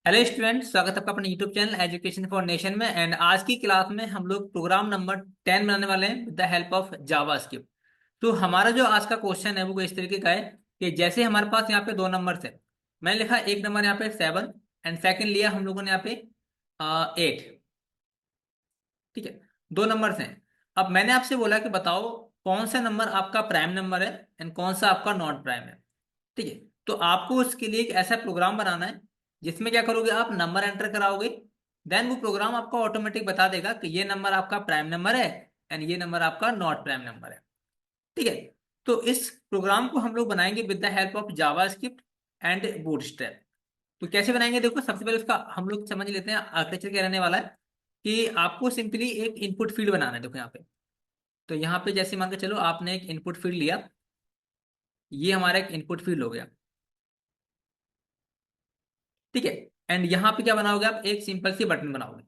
Hello student, स्वागत है आपका अपने YouTube channel education for nation में। एंड आज की क्लास में हम लोग प्रोग्राम नंबर 10 बनाने वाले हैं with the help of JavaScript. तो हमारा जो आज का क्वेश्चन है वो इस तरीके का है कि जैसे हमारे पास यहाँ पे दो नंबर है। मैंने लिखा एक नंबर यहाँ पे 7 एंड सेकंड लिया हम लोगों ने यहाँ पे 8। ठीक है, दो नंबर हैं। अब मैंने आपसे बोला कि बताओ कौन सा नंबर आपका प्राइम नंबर है एंड कौन सा आपका नॉट प्राइम है। ठीक है, तो आपको उसके लिए एक ऐसा प्रोग्राम बनाना है जिसमें क्या करोगे, आप नंबर एंटर कराओगे। देन वो प्रोग्राम आपको ऑटोमेटिक बता देगा कि ये नंबर आपका प्राइम नंबर है एंड ये नंबर आपका नॉट प्राइम नंबर है। ठीक है, तो इस प्रोग्राम को हम लोग बनाएंगे with the help of JavaScript and bootstrap. तो कैसे बनाएंगे, देखो सबसे पहले उसका हम लोग समझ लेते हैं आर्किटेक्चर क्या रहने वाला है। कि आपको सिंपली एक इनपुट फील्ड बनाना है। देखो यहाँ पे, तो यहाँ पे जैसे मान के चलो आपने एक इनपुट फील्ड लिया, ये हमारा एक इनपुट फील्ड हो गया। ठीक है, एंड यहाँ पे क्या बनाओगे, आप एक सिंपल सी बटन बनाओगे।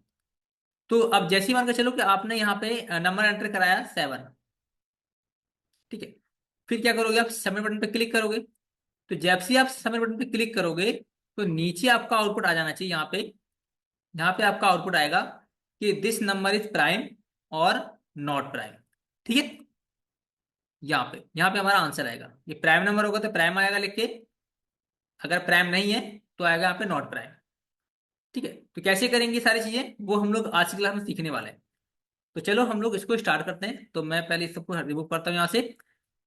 तो अब जैसे ही मान के चलो कि आपने यहाँ पे नंबर एंटर कराया 7। ठीक है, फिर क्या करोगे, आप सबमिट बटन पे क्लिक करोगे। तो जैसे ही आप सबमिट बटन पे क्लिक करोगे तो नीचे आपका आउटपुट आ जाना चाहिए। यहाँ पे, यहाँ पे आपका आउटपुट आएगा कि दिस नंबर इज प्राइम और नॉट प्राइम। ठीक है, यहाँ पे हमारा आंसर आएगा। ये प्राइम नंबर होगा तो प्राइम आएगा लिख के, अगर प्राइम नहीं है तो आएगा यहाँ पे नॉट प्राइम। ठीक है, तो कैसे करेंगे सारी चीजें वो हम लोग आज की क्लास में सीखने वाले हैं। तो चलो हम लोग इसको स्टार्ट करते हैं। तो मैं पहले इस सबको रिमूव करता हूँ यहाँ से।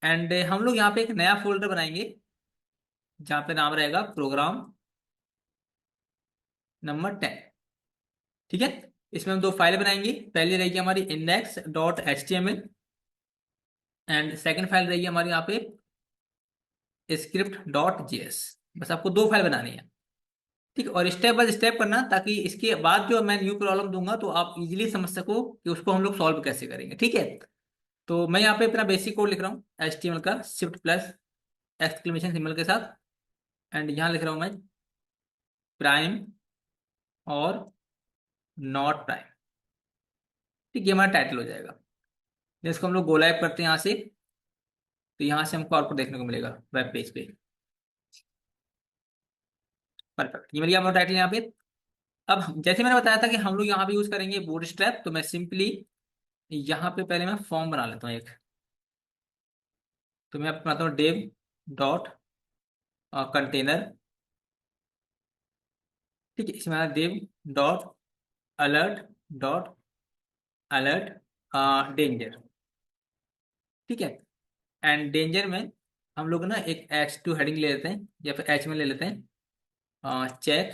एंड हम लोग यहाँ पे एक नया फोल्डर बनाएंगे जहाँ पे नाम रहेगा प्रोग्राम नंबर 10। ठीक है, इसमें हम दो फाइल बनाएंगे। पहली रहेगी हमारी index.html एंड सेकंड फाइल रहेगी हमारी यहाँ पे script.js। बस आपको दो फाइल बनानी है। ठीक है, और स्टेप बाय स्टेप करना ताकि इसके बाद जो मैं न्यू प्रॉब्लम दूंगा तो आप इजीली समझ सको कि उसको हम लोग सॉल्व कैसे करेंगे। ठीक है, तो मैं यहाँ पे अपना बेसिक कोड लिख रहा हूँ HTML का, शिफ्ट प्लस एक्सक्लेमेशन सिंबल के साथ। एंड यहाँ लिख रहा हूँ मैं प्राइम और नॉट प्राइम। ठीक है, ये हमारा टाइटल हो जाएगा। जिसको हम लोग गो लाइव करते हैं यहाँ से, तो यहाँ से हमको आउटपुट देखने को मिलेगा वेब पेज पे। परफेक्ट, ये मिल गया हमारा टाइटल यहाँ पे। अब जैसे मैंने बताया था कि हम लोग यहाँ पे यूज करेंगे बूटस्ट्रैप, तो मैं सिंपली यहाँ पे पहले मैं फॉर्म बना लेता हूँ एक। तो मैं बनाता हूँ डेव डॉट कंटेनर। ठीक है, इसमें Dave dot alert dot alert danger. ठीक है, एंड डेंजर में हम लोग ना एक H2 हेडिंग ले लेते हैं या फिर H में ले लेते हैं, चेक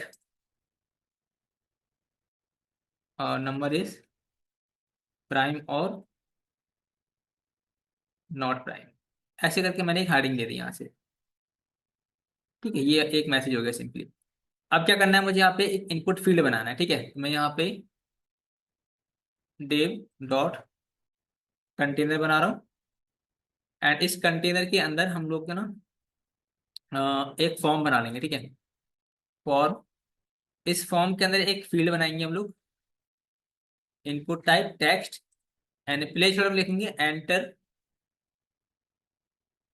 नंबर इज प्राइम और नॉट प्राइम। ऐसे करके मैंने एक हेडिंग ले दी यहाँ से। ठीक है, ये एक मैसेज हो गया सिंपली। अब क्या करना है, मुझे यहाँ पे एक इनपुट फील्ड बनाना है। ठीक है, तो मैं यहाँ पे डेव डॉट कंटेनर बना रहा हूँ। एंड इस कंटेनर के अंदर हम लोग ना एक फॉर्म बना लेंगे। ठीक है, फॉर्म, इस फॉर्म के अंदर एक फील्ड बनाएंगे हम लोग, input type text and place holder लिखेंगे एंटर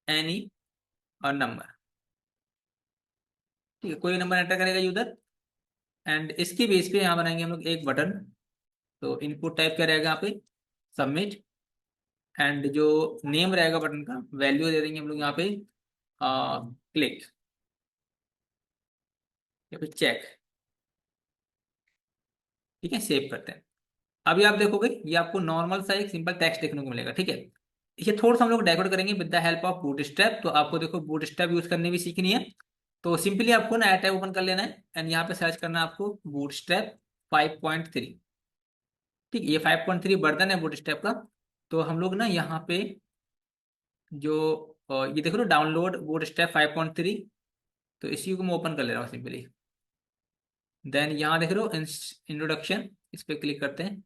एनी और नंबर। ठीक है, कोई नंबर एंटर करेगा यूजर। एंड इसके बेस पे यहाँ बनाएंगे हम लोग एक बटन। तो इनपुट टाइप क्या रहेगा यहाँ पे, सबमिट। एंड जो नेम रहेगा बटन का, वैल्यू दे देंगे हम लोग यहाँ पे क्लिक या फिर चेक। ठीक है, सेव करते हैं। अभी आप देखोगे ये आपको नॉर्मल सा एक सिंपल टेक्स्ट देखने को मिलेगा। ठीक है, ये थोड़ा सा हम लोग डेकोरेट करेंगे with the help of bootstrap. तो आपको देखो बूटस्ट्रैप यूज करने भी सीखनी है। तो सिंपली आपको ना टैब ओपन कर लेना है एंड यहाँ पे सर्च करना है आपको बूटस्ट्रैप 5.3। ठीक है, ये 5.3 वर्जन है बूटस्ट्रैप का। तो हम लोग ना यहाँ पे जो ये देख लो डाउनलोड बूटस्ट्रैप 5.3। तो इसी को मैं ओपन कर ले रहा हूँ सिंपली। देन यहाँ देख लो इंट्रोडक्शन, इस पर क्लिक करते हैं,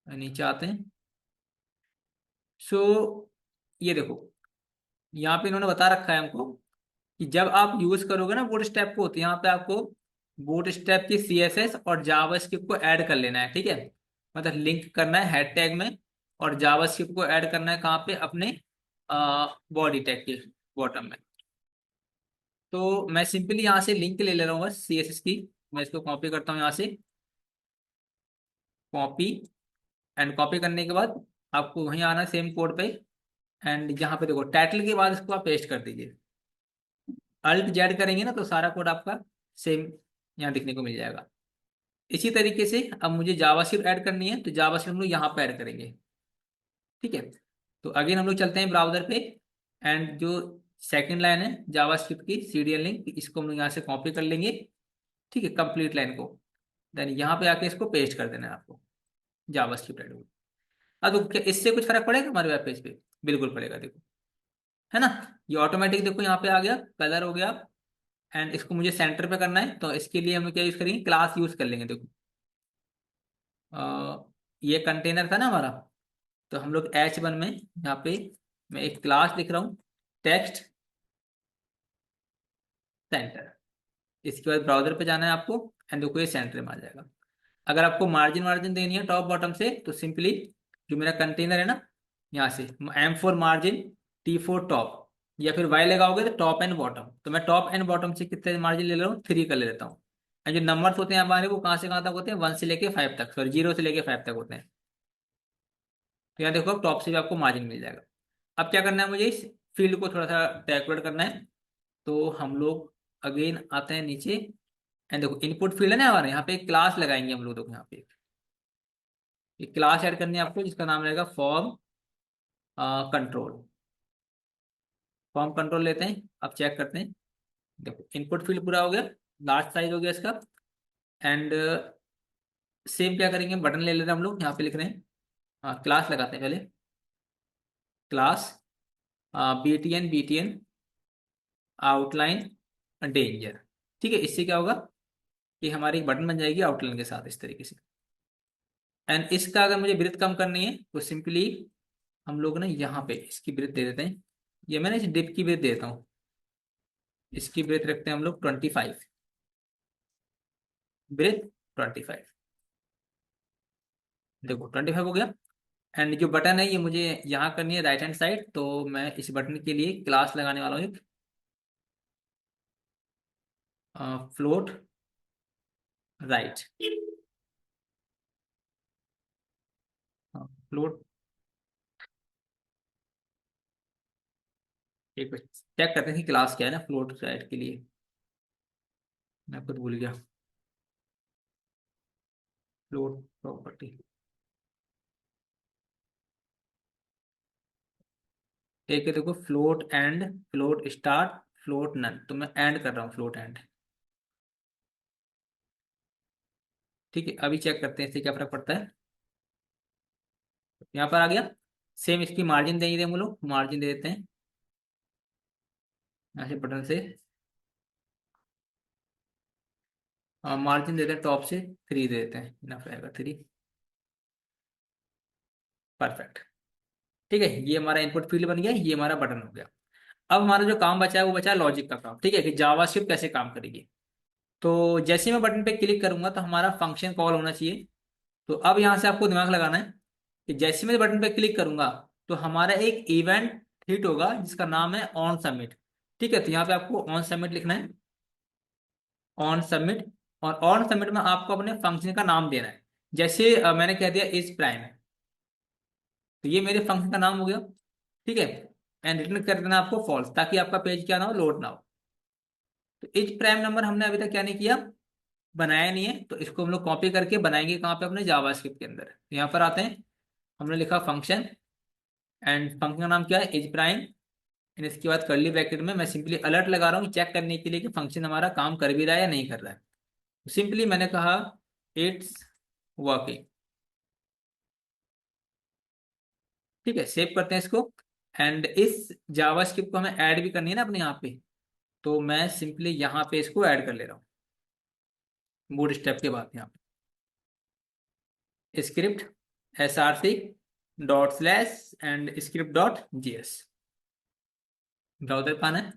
नीचे आते हैं। सो ये देखो, यहाँ पे इन्होंने बता रखा है हमको कि जब आप यूज करोगे ना बूटस्ट्रैप को, तो यहाँ पे आपको बूटस्ट्रैप की CSS और जावास्क्रिप्ट को ऐड कर लेना है। ठीक है, मतलब लिंक करना है हेड टैग में, और जावास्क्रिप्ट को ऐड करना है कहाँ पे, अपने बॉडी टैग के बॉटम में। तो मैं सिंपली यहाँ से लिंक ले ले रहा हूँ बस CSS की। मैं इसको कॉपी करता हूँ यहाँ से, कॉपी, एंड कॉपी करने के बाद आपको वहीं आना सेम कोड पे, एंड यहाँ पे देखो टाइटल के बाद इसको आप पेस्ट कर दीजिए। अल्ट जेड करेंगे ना तो सारा कोड आपका सेम यहाँ दिखने को मिल जाएगा। इसी तरीके से अब मुझे जावास्क्रिप्ट ऐड करनी है, तो जावास्क्रिप्ट हम लोग यहाँ पे ऐड करेंगे। ठीक है, तो अगेन हम लोग चलते हैं ब्राउजर पे, एंड जो सेकंड लाइन है जावास्क्रिप्ट की सीरियल लिंक, इसको हम लोग यहाँ से कॉपी कर लेंगे। ठीक है, कंप्लीट लाइन को, देन यहाँ पे आके इसको पेस्ट कर देना है आपको, जावास्क्रिप्ट ऐड हो। अब तो क्या इससे कुछ फर्क पड़ेगा हमारे वेब पेज पे? बिल्कुल पड़ेगा, देखो, है ना। ये ऑटोमेटिक देखो यहाँ पे आ गया, कलर हो गया। एंड इसको मुझे सेंटर पे करना है, तो इसके लिए हम क्या यूज करेंगे, क्लास यूज कर लेंगे। देखो ये कंटेनर था ना हमारा, तो हम लोग H1 में यहाँ पे मैं एक क्लास लिख रहा हूँ, टेक्स्ट सेंटर। इसके बाद ब्राउजर पे जाना है आपको, एंड देखो ये सेंटर में आ जाएगा। अगर आपको मार्जिन मार्जिन देनी है टॉप बॉटम से, तो सिंपली जो मेरा कंटेनर है ना, यहाँ से M4 मार्जिन, T4 टॉप, या फिर Y लगाओगे तो टॉप एंड बॉटम। तो मैं टॉप एंड बॉटम से कितने मार्जिन ले रहा हूँ, 3 का ले लेता हूँ। एंड जो नंबर्स होते हैं हमारे, वो कहाँ से कहाँ तक होते हैं, 1 से लेके 5 तक, सॉरी 0 से लेके 5 तक होते हैं। तो यहाँ देखो टॉप से भी आपको मार्जिन मिल जाएगा। अब क्या करना है मुझे, इस फील्ड को थोड़ा सा डेकोरेट करना है। तो हम लोग अगेन आते हैं नीचे, एंड देखो इनपुट फील्ड है ना हमारे, यहाँ पे एक क्लास लगाएंगे हम लोग। देखो यहाँ पे एक क्लास ऐड करनी है आपको, जिसका नाम रहेगा फॉर्म कंट्रोल। फॉर्म कंट्रोल लेते हैं, अब चेक करते हैं। देखो इनपुट फील्ड पूरा हो गया, लार्ज साइज हो गया इसका। एंड सेम क्या करेंगे, बटन ले लेते हैं हम लोग, यहाँ पे लिख रहे हैं, क्लास लगाते हैं पहले, क्लास BTN आउटलाइन डेंजर। ठीक है, इससे क्या होगा कि हमारी एक बटन बन जाएगी आउटलाइन के साथ, इस तरीके से। एंड इसका अगर मुझे ब्रीथ कम करनी है, तो सिंपली हम लोग ना यहाँ पे इसकी ब्रीथ दे देते हैं। ये मैंने इस डिप की ब्रीथ देता हूँ, इसकी ब्रीथ रखते हैं हम लोग 25, ब्रीथ 25। देखो 25 हो गया। एंड जो बटन है ये मुझे यहाँ करनी है राइट हैंड साइड, तो मैं इस बटन के लिए क्लास लगाने वाला हूँ एक, फ्लोट राइट। फ्लोट, एक चेक करते हैं कि क्लास क्या है ना फ्लोट राइट के लिए, मैं खुद भूल गया। फ्लोट प्रॉपर्टी, एक है देखो float end, float start, float none, तो मैं एंड कर रहा हूँ, फ्लोट एंड। ठीक है, अभी चेक करते हैं इससे क्या फर्क पड़ता है। यहाँ पर आ गया। सेम इसकी मार्जिन दे दें हम लोग, मार्जिन दे देते हैं यहाँ से बटन से, मार्जिन देते हैं टॉप से 3 दे देते हैं, इनफ रहेगा 3। परफेक्ट। ठीक है, ये हमारा इनपुट फील्ड बन गया, ये हमारा बटन हो गया। अब हमारा जो काम बचा है वो बचा है लॉजिक का काम। ठीक है, कि जावास्क्रिप्ट कैसे काम करेगी। तो जैसे ही मैं बटन पे क्लिक करूंगा तो हमारा फंक्शन कॉल होना चाहिए। तो अब यहाँ से आपको दिमाग लगाना है कि जैसे मैं बटन पे क्लिक करूंगा, तो हमारा एक इवेंट हिट होगा जिसका नाम है ऑन सबमिट। ठीक है, तो यहाँ पे आपको ऑन सबमिट लिखना है, ऑन सबमिट। और ऑन सबमिट में आपको अपने फंक्शन का नाम देना है। जैसे मैंने कह दिया इज प्राइम, तो ये मेरे फंक्शन का नाम हो गया। ठीक है, एंड रिटर्न कर देना आपको फॉल्स, ताकि आपका पेज क्या ना हो, लोड ना हो। तो इज प्राइम नंबर हमने अभी तक क्या नहीं किया, बनाया नहीं है, तो इसको हम लोग कॉपी करके बनाएंगे कहाँ पे, अपने जावास्क्रिप्ट के अंदर। यहाँ पर आते हैं, हमने लिखा फंक्शन, एंड फंक्शन का नाम क्या है, इज प्राइम। एंड इसके बाद करली ब्रैकेट में मैं सिंपली अलर्ट लगा रहा हूँ चेक करने के लिए कि फंक्शन हमारा काम कर भी रहा है या नहीं कर रहा है। तो सिंपली मैंने कहा इट्स वर्किंग। ठीक है, सेव करते हैं इसको। एंड इस जावास्क्रिप्ट को हमें ऐड भी करनी है ना अपने यहाँ पे, तो मैं सिंपली यहाँ पे इसको ऐड कर ले रहा हूँ बूट स्टेप के बाद। यहाँ पे script SRC dot slash and script dot GS, browser पाना है।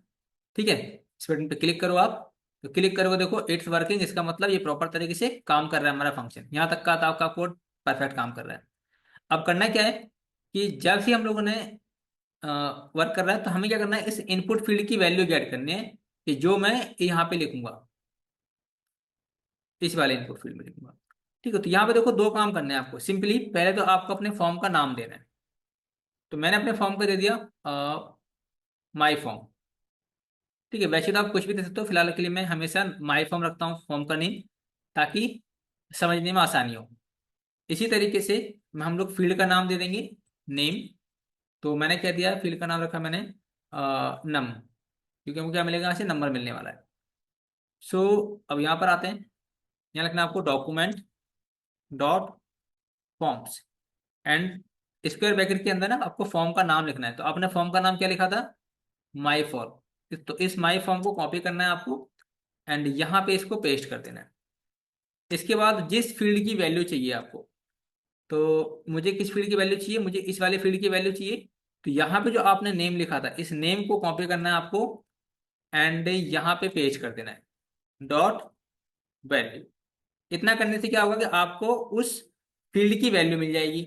ठीक है, इस बटन पे क्लिक करो आप, तो क्लिक करोगे देखो इट्स वर्किंग, इसका मतलब ये प्रॉपर तरीके से काम कर रहा है हमारा फंक्शन। यहाँ तक का था आपका कोड, परफेक्ट काम कर रहा है। अब करना क्या है कि जब भी हम लोगों ने वर्क कर रहा है, तो हमें क्या करना है, इस इनपुट फील्ड की वैल्यू गेट करनी है। कि जो मैं यहाँ पे लिखूंगा इस वाले इनपुट फील्ड में लिखूंगा। ठीक है, तो यहाँ पे देखो दो काम करने हैं आपको। सिंपली पहले तो आपको अपने फॉर्म का नाम देना है। तो मैंने अपने फॉर्म को दे दिया माई फॉर्म। ठीक है, वैसे तो आप कुछ भी दे सकते हो, फिलहाल के लिए मैं हमेशा माई फॉर्म रखता हूँ फॉर्म का नेम, ताकि समझने में आसानी हो। इसी तरीके से हम लोग फील्ड का नाम दे देंगे, नेम। तो मैंने क्या दिया, फील्ड का नाम रखा मैंने नम, क्योंकि हमको क्या मिलेगा, यहाँ से नंबर मिलने वाला है। सो अब यहाँ पर आते हैं। यहाँ लिखना है आपको document dot forms, and square bracket के अंदर ना आपको फॉर्म का नाम लिखना है। तो आपने फॉर्म का नाम क्या लिखा था, माई फॉर्म। तो इस माई फॉर्म को कॉपी करना है आपको, एंड यहाँ पे इसको पेस्ट कर देना है। इसके बाद जिस फील्ड की वैल्यू चाहिए आपको, तो मुझे किस फील्ड की वैल्यू चाहिए, मुझे इस वाले फील्ड की वैल्यू चाहिए। तो यहाँ पे जो आपने नेम लिखा था, इस नेम को कॉपी करना है आपको, एंड यहाँ पे पेस्ट कर देना है डॉट वैल्यू। इतना करने से क्या होगा कि आपको उस फील्ड की वैल्यू मिल जाएगी।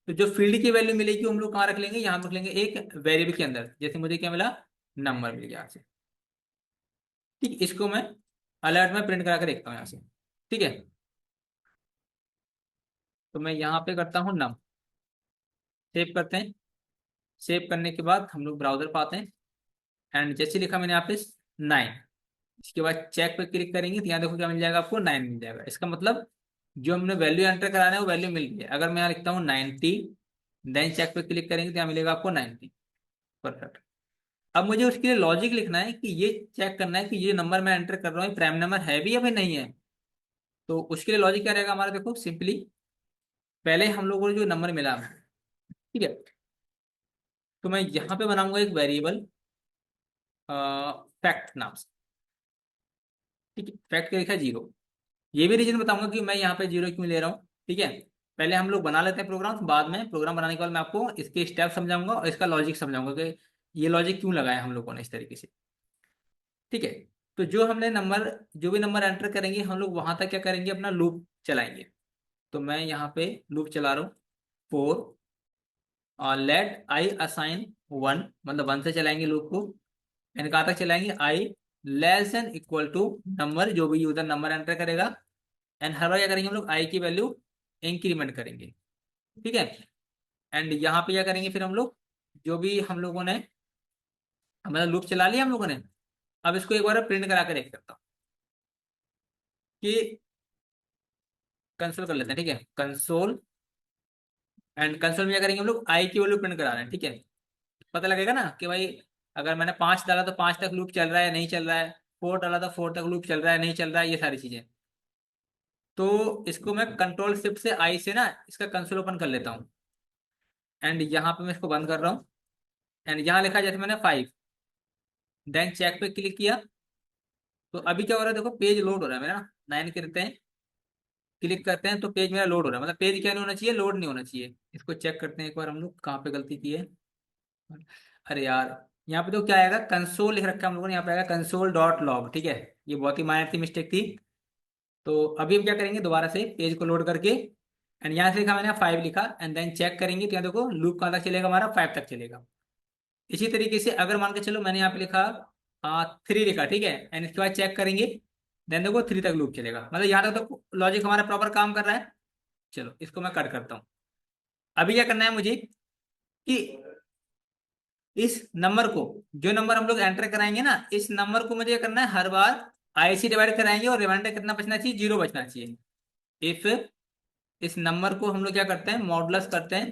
तो जो फील्ड की वैल्यू मिलेगी वो हम लोग कहाँ रख लेंगे, यहाँ रख लेंगे एक वेरिएबल के अंदर। जैसे मुझे क्या मिला, नंबर मिल गया यहाँ से। ठीक, इसको मैं अलर्ट में प्रिंट करा के देखता हूँ यहाँ से। ठीक है, तो मैं यहाँ पे करता हूँ नम, सेव करते हैं। सेव करने के बाद हम लोग ब्राउजर पर आते हैं, एंड जैसे लिखा मैंने यहाँ पे 9, इसके बाद चेक पे क्लिक करेंगे तो यहाँ देखो क्या मिल जाएगा, आपको 9 मिल जाएगा। इसका मतलब जो हमने वैल्यू एंटर कराना है वो वैल्यू मिल गई है। अगर मैं यहाँ लिखता हूँ 90, देन चेक पे क्लिक करेंगे तो यहाँ मिलेगा आपको 90। परफेक्ट। अब मुझे उसके लिए लॉजिक लिखना है कि ये चेक करना है कि ये नंबर मैं एंटर कर रहा हूँ प्राइम नंबर है भी या फिर नहीं है। तो उसके लिए लॉजिक क्या रहेगा हमारा, देखो सिंपली पहले हम लोगों को जो नंबर मिला, ठीक है, तो मैं यहाँ पे बनाऊंगा एक वेरिएबल फैक्ट नाम से। ठीक है, फैक्ट का लिखा है 0। ये भी रीजन बताऊंगा कि मैं यहाँ पे 0 क्यों ले रहा हूँ। ठीक है, पहले हम लोग बना लेते हैं प्रोग्राम, बाद में प्रोग्राम बनाने के बाद मैं आपको इसके स्टेप समझाऊंगा और इसका लॉजिक समझाऊंगा कि ये लॉजिक क्यों लगाया हम लोगों ने इस तरीके से। ठीक है, तो जो हमने नंबर, जो भी नंबर एंटर करेंगे हम लोग वहां तक क्या करेंगे, अपना लूप चलाएंगे। तो मैं यहाँ पे लूप चला रहा हूँ, 4 और लेट आई असाइन 1, मतलब 1 से चलाएंगे लूप को। एंड कहाँ तक चलाएंगे, I less than equal to number, जो भी यूजर नंबर एंटर करेगा। एंड हर बार क्या करेंगे हम लोग, आई की वैल्यू इंक्रीमेंट करेंगे। ठीक है, एंड यहाँ पे क्या करेंगे फिर हम लोग, जो भी हम लोगों ने, मतलब लूप चला लिया हम लोगों ने। अब इसको एक बार प्रिंट करा के देख सकता हूँ कि कंसोल कर लेते हैं। ठीक है, कंसोल, एंड कंसोल में क्या करेंगे हम लोग, आई की वैल्यू प्रिंट करा रहे हैं। ठीक है, पता लगेगा ना कि भाई अगर मैंने 5 डाला तो 5 तक लूप चल रहा है नहीं चल रहा है, 4 डाला तो 4 तक लूप चल रहा है नहीं चल रहा है, ये सारी चीजें। तो इसको मैं कंट्रोल शिफ्ट से आई से ना इसका कंसोल ओपन कर लेता हूँ, एंड यहाँ पे मैं इसको बंद कर रहा हूँ। एंड यहाँ लिखा है जैसे मैंने 5, देन चेक पे क्लिक किया। तो अभी क्या हो रहा है, देखो पेज लोड हो रहा है मेरा। 9 करते हैं, क्लिक करते हैं तो पेज मेरा लोड हो रहा है, मतलब पेज क्या नहीं होना चाहिए, लोड नहीं होना चाहिए। इसको चेक करते हैं एक बार हम लोग कहाँ पे गलती की है। अरे यार, यहाँ पे तो क्या आएगा, कंसोल लिख रखा है हम लोगों ने, यहाँ पे आएगा कंसोल डॉट लॉग। ठीक है, ये बहुत ही माइनर सी मिस्टेक थी। तो अभी हम क्या करेंगे, दोबारा से पेज को लोड करके, एंड यहाँ से लिखा मैंने 5 लिखा, एंड देन चेक करेंगे तो यहाँ देखो लूप कहाँ तक चलेगा हमारा, 5 तक चलेगा। इसी तरीके से अगर मान के चलो मैंने यहाँ पे लिखा 3 लिखा, ठीक है, एंड इसके बाद चेक करेंगे, देन देखो 3 तक लूप चलेगा। मतलब यहाँ तक तो लॉजिक हमारा प्रॉपर काम कर रहा है। चलो इसको मैं कट करता हूँ। अभी क्या करना है मुझे कि इस नंबर को, जो नंबर हम लोग एंटर कराएंगे ना, इस नंबर को मुझे क्या करना है, हर बार आई से डिवाइड कराएंगे और रिमाइंडर कितना बचना चाहिए, 0 बचना चाहिए। इफ इस नंबर को हम लोग क्या करते हैं, मॉडुलस करते हैं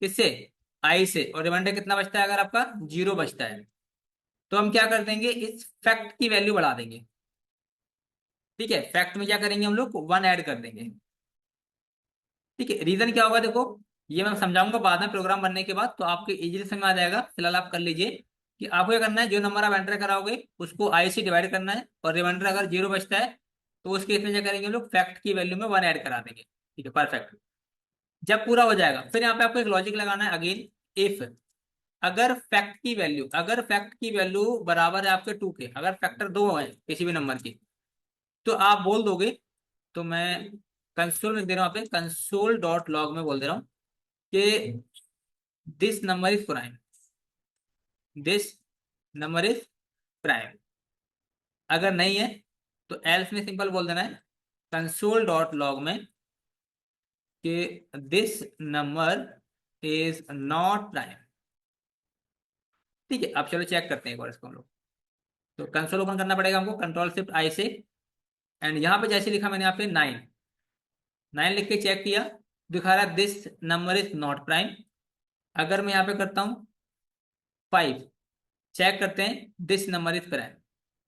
किससे, आई से, और रिमाइंडर कितना बचता है, अगर आपका 0 बचता है तो हम क्या कर देंगे, इस फैक्ट की वैल्यू बढ़ा देंगे। ठीक है, फैक्ट में क्या करेंगे हम लोग, 1 ऐड कर देंगे। ठीक है, रीजन क्या होगा देखो, ये मैं समझाऊंगा बाद में प्रोग्राम बनने के बाद, तो आपको इजीली समझ में आ जाएगा। फिलहाल आप कर लीजिए कि आपको क्या करना है, जो नंबर आप एंटर कराओगे उसको आई से डिवाइड करना है, और रिमाइंडर अगर 0 बचता है तो उस केस में क्या करेंगे हम लोग, फैक्ट की वैल्यू में 1 ऐड करा देंगे। ठीक है, परफेक्ट। जब पूरा हो जाएगा फिर यहाँ पे आपको एक लॉजिक लगाना है अगेन, इफ अगर फैक्ट की वैल्यू बराबर है आपके 2 के, अगर फैक्टर 2 है किसी भी नंबर की, तो आप बोल दोगे। तो मैं कंसोल में दे रहा हूँ, यहाँ पे कंसोल डॉट लॉग में बोल दे रहा हूँ कि this number is prime, this number is prime. अगर नहीं है तो एल्स में सिंपल बोल देना है कंसोल डॉट लॉग में कि this number is not prime. ठीक है, अब चलो चेक करते हैं एक बार इसको हम लोग। तो कंसोल ओपन करना पड़ेगा हमको कंट्रोल शिफ्ट आई से, एंड यहाँ पे जैसे लिखा मैंने यहाँ पे 9, 9 लिख के चेक किया, दिखा रहा है this number is not prime. अगर मैं यहाँ पे करता हूँ 5, चेक करते हैं दिस नंबर इज प्राइम।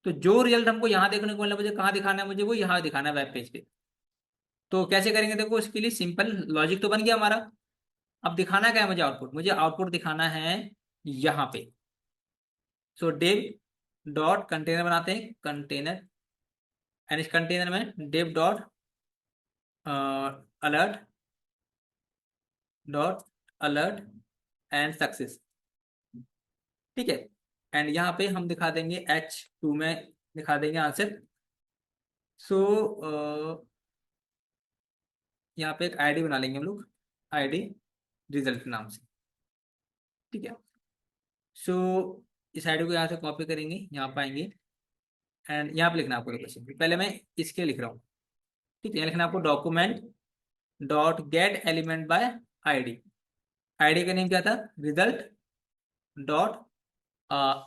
तो जो रिजल्ट हमको यहाँ देखने को मिला, मुझे कहाँ दिखाना है, मुझे वो यहाँ दिखाना है वेब पेज पे। तो कैसे करेंगे, देखो इसके लिए सिंपल लॉजिक तो बन गया हमारा। अब दिखाना क्या है मुझे, आउटपुट, मुझे आउटपुट दिखाना है यहाँ पे। सो डिव डॉट कंटेनर बनाते हैं, कंटेनर, एंड इस कंटेनर में div dot alert dot alert and success. ठीक है, एंड यहाँ पे हम दिखा देंगे H2 में दिखा देंगे आंसर। सो यहाँ पे एक आईडी बना लेंगे हम लोग, आईडी रिजल्ट नाम से। ठीक है, सो इस आईडी को यहाँ से कॉपी करेंगे, यहाँ पाएंगे, एंड यहाँ पे लिखना आपको लोकेशन। पहले मैं इसके लिख रहा हूँ। ठीक है, यहाँ लिखना आपको document dot gate element by ID. ID का नेम क्या था, रिजल्ट डॉट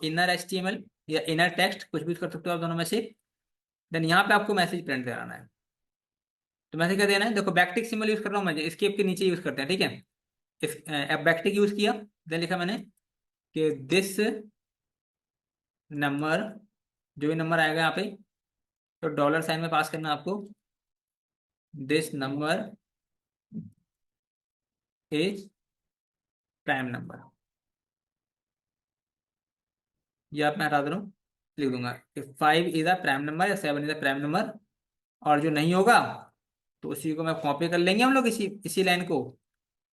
इनर HTML या इनर टेक्स्ट, कुछ भी कर सकते हो आप दोनों में से। देन यहाँ पे आपको मैसेज प्रिंट कराना है। तो मैसेज क्या देना है, देखो बैकटिक सिंबल यूज कर रहा हूँ मैं, स्केप के नीचे यूज करते हैं। ठीक है, इस बैकटिक यूज किया, देन लिखा मैंने कि दिस नंबर, जो भी नंबर आएगा यहाँ पे, तो डॉलर साइन में पास करना आपको, this number is prime number. ये आप मैं हटा दे रहा हूँ, लिख दूंगा कि 5 इज अ प्राइम नंबर या 7 इज अ प्राइम नंबर। और जो नहीं होगा तो उसी को मैं कॉपी कर लेंगे हम लोग, इसी इसी लाइन को,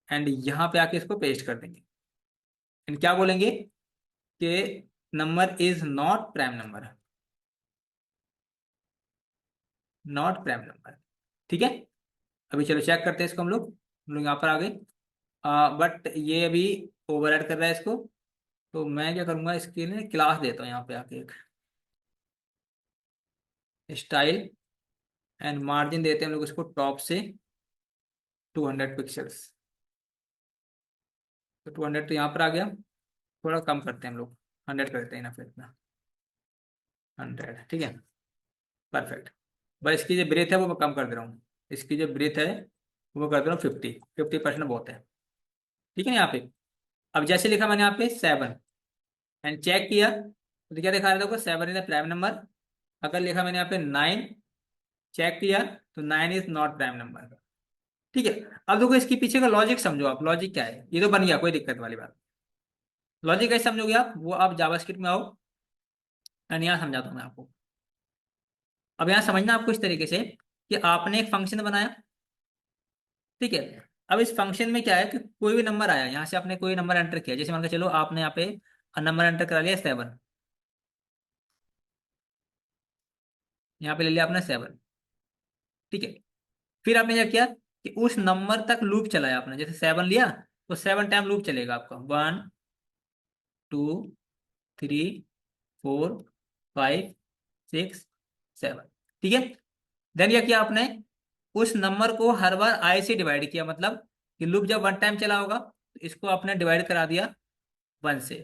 एंड यहाँ पे आके इसको पेस्ट कर देंगे। एंड क्या बोलेंगे कि number is not prime number, not prime number. ठीक है, अभी चलो चेक करते हैं इसको हम लोग यहाँ पर आ गए। बट ये अभी ओवरराइड कर रहा है इसको। तो मैं क्या करूँगा, इसके लिए क्लास देता हूँ यहाँ पे आके एक स्टाइल, एंड मार्जिन देते हैं हम लोग इसको टॉप से 200 पिक्सल्स। तो 200 तो यहाँ पर आ गया, थोड़ा कम करते हैं हम लोग, 100 करते हैं ना, फिर इतना 100। ठीक है, परफेक्ट। बस इसकी जो ब्रेथ है वो मैं कम कर दे रहा हूँ, इसकी जो ब्रेथ है वो कर दे रहा हूँ 50% बहुत है। ठीक है ना, यहाँ पे अब जैसे लिखा मैंने यहाँ पे 7, एंड चेक किया तो क्या दिखा रहा था, देखो 7 इज प्राइम नंबर। अगर लिखा मैंने यहाँ पे 9, चेक किया तो 9 इज नॉट प्राइम नंबर। ठीक है, अब देखो इसके पीछे का लॉजिक समझो आप, लॉजिक क्या है, ये तो बन गया, कोई दिक्कत वाली बात। लॉजिक कैसे समझोगे आप, वो आप जावास्क्रिप्ट में आओ, एंड यहाँ समझाता हूँ मैं आपको। अब यहाँ समझना आपको इस तरीके से कि आपने एक फंक्शन बनाया। ठीक है, अब इस फंक्शन में क्या है कि कोई भी नंबर आया, यहाँ से आपने कोई नंबर एंटर किया, जैसे मान के चलो आपने यहाँ पे नंबर एंटर करा लिया 7, यहाँ पे ले लिया आपने 7। ठीक है, फिर आपने क्या किया कि उस नंबर तक लूप चलाया आपने, जैसे 7 लिया तो 7 टाइम लूप चलेगा आपका, 1 2 3 4 5 6 7। ठीक है, देन क्या किया आपने, उस नंबर को हर बार आई से डिवाइड किया, मतलब कि लूप जब 1 टाइम चला होगा तो इसको आपने डिवाइड करा दिया 1 से,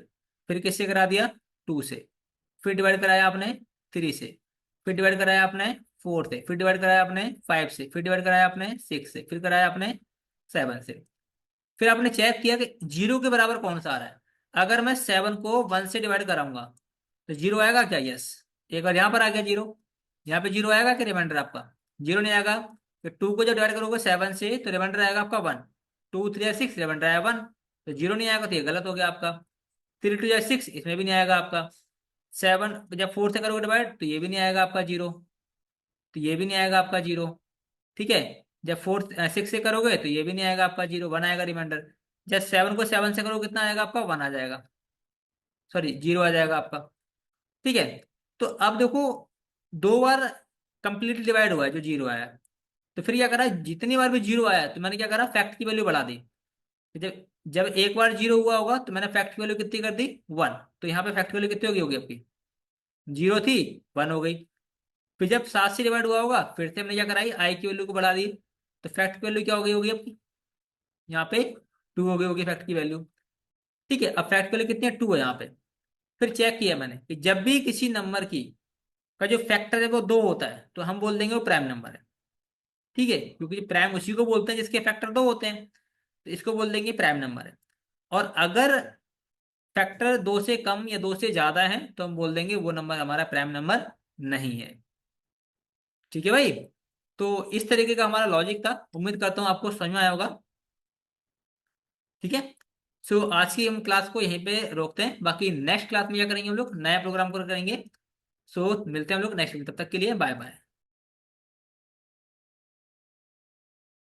फिर किससे करा दिया 2 से, फिर डिवाइड कराया आपने 3 से, फिर डिवाइड कराया आपने 4 से, फिर डिवाइड कराया आपने 5 से, फिर डिवाइड कराया आपने 6 से, फिर कराया आपने 7 से। फिर आपने चेक किया कि जीरो के बराबर कौन सा आ रहा है। अगर मैं 7 को 1 से डिवाइड कराऊंगा तो जीरो आएगा क्या, यस। एक बार यहाँ पर आ गया जीरो, यहाँ पे जीरो आएगा कि रिमाइंडर आपका जीरो नहीं आएगा। तो 2 को जब डिवाइड करोगे 7 से तो रिमाइंडर आएगा आपका 1, 2 3 6, रिमाइंडर आया 1, तो जीरो नहीं आएगा, तो ये गलत हो गया आपका। 3 2 6, इसमें भी नहीं आएगा आपका। 7 जब 4 से करोगे डिवाइड तो ये भी नहीं आएगा आपका जीरो, तो ये भी नहीं आएगा आपका जीरो। ठीक है, जब 6 से करोगे तो ये भी नहीं आएगा आपका जीरो, 1 आएगा रिमाइंडर। जब 7 को 7 से करोगे कितना आएगा आपका, 1 आ जाएगा, सॉरी जीरो आ जाएगा आपका। ठीक है, तो अब देखो 2 बार कंप्लीटली डिवाइड हुआ है जो जीरो आया, तो फिर क्या करा, जितनी बार भी जीरो आया तो मैंने क्या करा, फैक्ट की वैल्यू बढ़ा दी। जब जब एक बार जीरो हुआ होगा तो मैंने फैक्ट की वैल्यू कितनी कर दी, 1, तो यहाँ पे फैक्ट की वैल्यू कितनी होगी आपकी जीरो थी, 1 हो गई। फिर जब 7 से डिवाइड हुआ होगा, फिर से हमने क्या कराई, आई की वैल्यू को बढ़ा दी, तो फैक्ट की वैल्यू क्या हो गई होगी आपकी, यहाँ पे 2 हो गई होगी फैक्ट की वैल्यू। ठीक है, अब फैक्ट की वैल्यू कितनी है, 2 है यहाँ पे। फिर चेक किया मैंने कि जब भी किसी नंबर की का जो फैक्टर है वो 2 होता है, तो हम बोल देंगे वो प्राइम नंबर है। ठीक है, क्योंकि प्राइम उसी को बोलते हैं जिसके फैक्टर 2 होते हैं, तो इसको बोल देंगे प्राइम नंबर है। और अगर फैक्टर 2 से कम या 2 से ज्यादा है, तो हम बोल देंगे वो नंबर हमारा प्राइम नंबर नहीं है। ठीक है भाई, तो इस तरीके का हमारा लॉजिक था। उम्मीद करता हूँ आपको समझ में आया होगा। ठीक है, सो आज की हम क्लास को यहीं पे रोकते हैं, बाकी नेक्स्ट क्लास में क्या करेंगे, हम लोग नया प्रोग्राम को करेंगे। सो मिलते हैं हम लोग नेक्स्ट, तब तक के लिए बाय बाय।